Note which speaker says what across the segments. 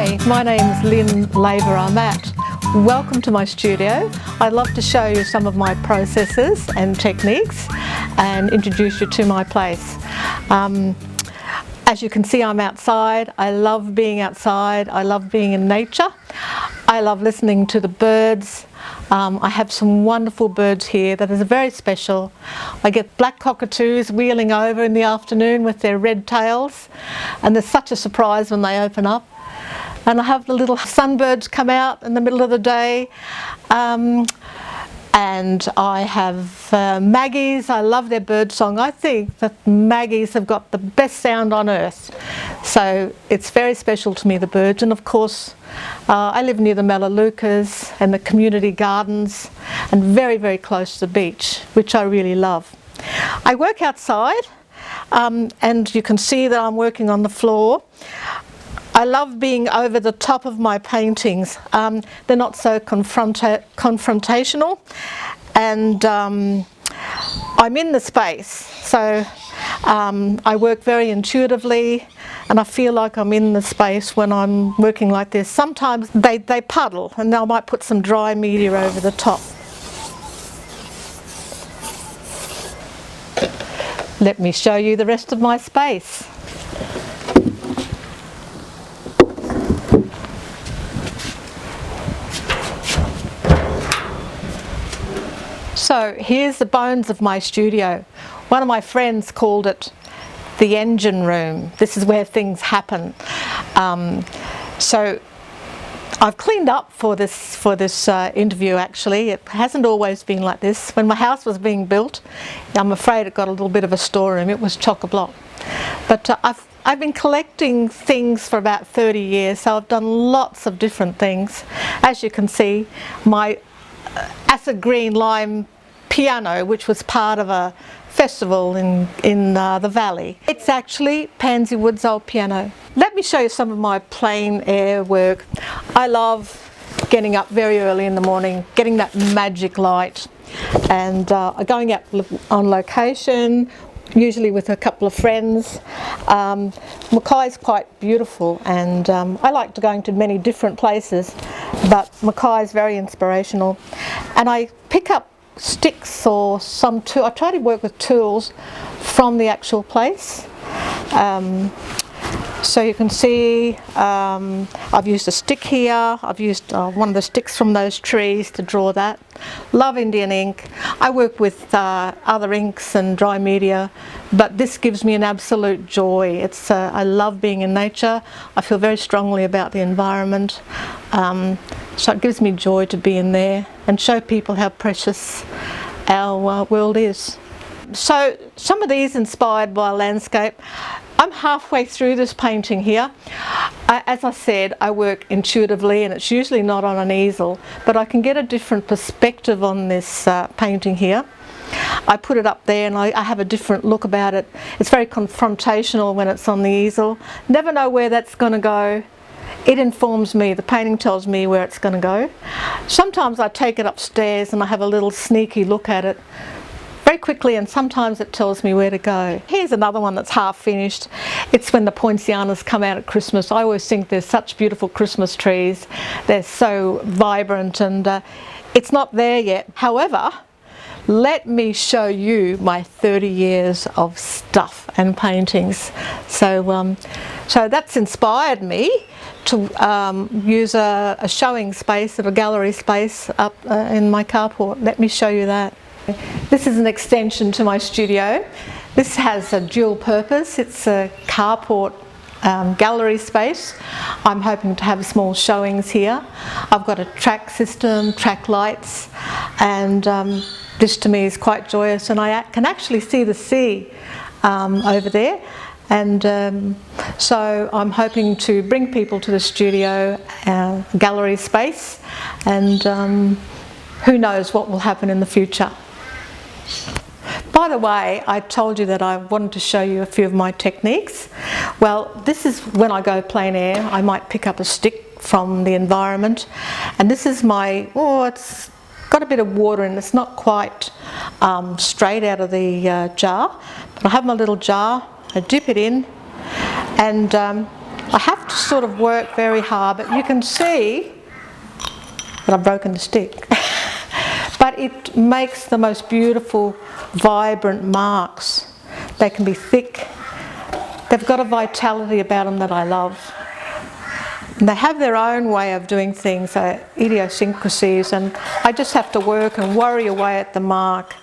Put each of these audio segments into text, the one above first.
Speaker 1: Hi, my name's Laver-Ahmat. Welcome to my studio. I'd love to show you some of my processes and techniques and introduce you to my place. As you can see, I'm outside. I love being outside. I love being in nature. I love listening to the birds. I have some wonderful birds here that is very special. I get black cockatoos wheeling over in the afternoon with their red tails, and there's such a surprise when they open up. And I have the little sunbirds come out in the middle of the day. And I have maggies. I love their bird song. I think that maggies have got the best sound on earth. So it's very special to me, the birds. And of course, I live near the Melaleucas and the community gardens and very, very close to the beach, which I really love. I work outside and you can see that I'm working on the floor. I love being over the top of my paintings. They're not so confrontational, and I'm in the space, so I work very intuitively, and I feel like I'm in the space when I'm working like this. Sometimes they puddle, and I might put some dry media over the top. Let me show you the rest of my space. So here's the bones of my studio. One of my friends called it the engine room. This is where things happen. So I've cleaned up for this interview. Actually, it hasn't always been like this. When my house was being built, I'm afraid it got a little bit of a storeroom. It was chock-a-block. But I've been collecting things for about 30 years, so I've done lots of different things. As you can see, my acid green lime piano, which was part of a festival in the valley. It's actually Pansy Wood's old piano. Let me show you some of my plein air work. I love getting up very early in the morning, getting that magic light, and going out on location, usually with a couple of friends. Mackay's quite beautiful, and I like to going to many different places, but Mackay's very inspirational. And I pick up sticks or some tool. I try to work with tools from the actual place. So you can see I've used a stick here. I've used one of the sticks from those trees to draw that. Love Indian ink. I work with other inks and dry media, but this gives me an absolute joy. I love being in nature. I feel very strongly about the environment. So it gives me joy to be in there and show people how precious our world is. So some of these inspired by landscape. I'm halfway through this painting here. As I said, I work intuitively, and it's usually not on an easel, but I can get a different perspective on this painting here. I put it up there and I have a different look about it. It's very confrontational when it's on the easel. Never know where that's going to go. It informs me, the painting tells me where it's going to go. Sometimes I take it upstairs and I have a little sneaky look at it very quickly, and sometimes it tells me where to go. Here's another one that's half finished. It's when the poincianas come out at Christmas. I always think there's such beautiful Christmas trees. They're so vibrant, and it's not there yet. However, let me show you my 30 years of stuff and paintings. So that's inspired me to use a showing space, a gallery space up in my carport. Let me show you that. This is an extension to my studio. This has a dual purpose. It's a carport gallery space. I'm hoping to have small showings here. I've got a track system, track lights, and this to me is quite joyous, and I can actually see the sea over there. And so I'm hoping to bring people to the studio, gallery space, and who knows what will happen in the future. By the way, I told you that I wanted to show you a few of my techniques. Well, this is when I go plein air. I might pick up a stick from the environment, and this is my, it's got a bit of water in it. It's not quite straight out of the jar, but I have my little jar. I dip it in, and I have to sort of work very hard, but you can see that I've broken the stick. But it makes the most beautiful, vibrant marks. They can be thick. They've got a vitality about them that I love. And they have their own way of doing things, idiosyncrasies, and I just have to work and worry away at the mark.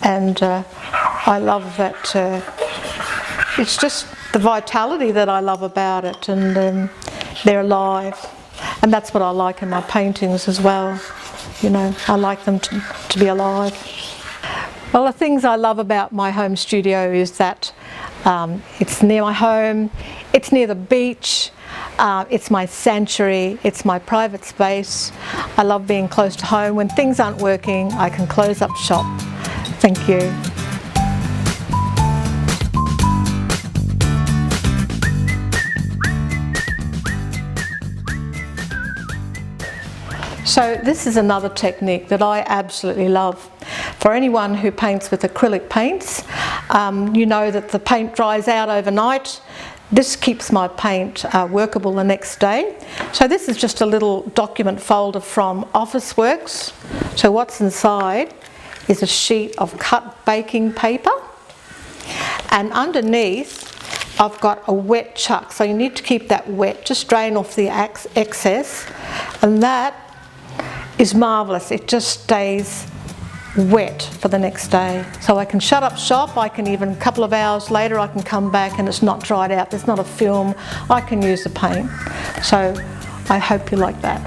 Speaker 1: And I love that. It's just the vitality that I love about it, and they're alive. And that's what I like in my paintings as well. You know, I like them to be alive. Well, the things I love about my home studio is that it's near my home, it's near the beach, it's my sanctuary, it's my private space. I love being close to home. When things aren't working, I can close up shop. Thank you. So this is another technique that I absolutely love. For anyone who paints with acrylic paints, you know that the paint dries out overnight. This keeps my paint workable the next day. So this is just a little document folder from Officeworks. So what's inside is a sheet of cut baking paper, and underneath I've got a wet chuck. So you need to keep that wet, just drain off the excess, and that is marvellous. It just stays wet for the next day. So I can shut up shop. I can even, a couple of hours later, I can come back and it's not dried out. There's not a film. I can use the paint. So I hope you like that.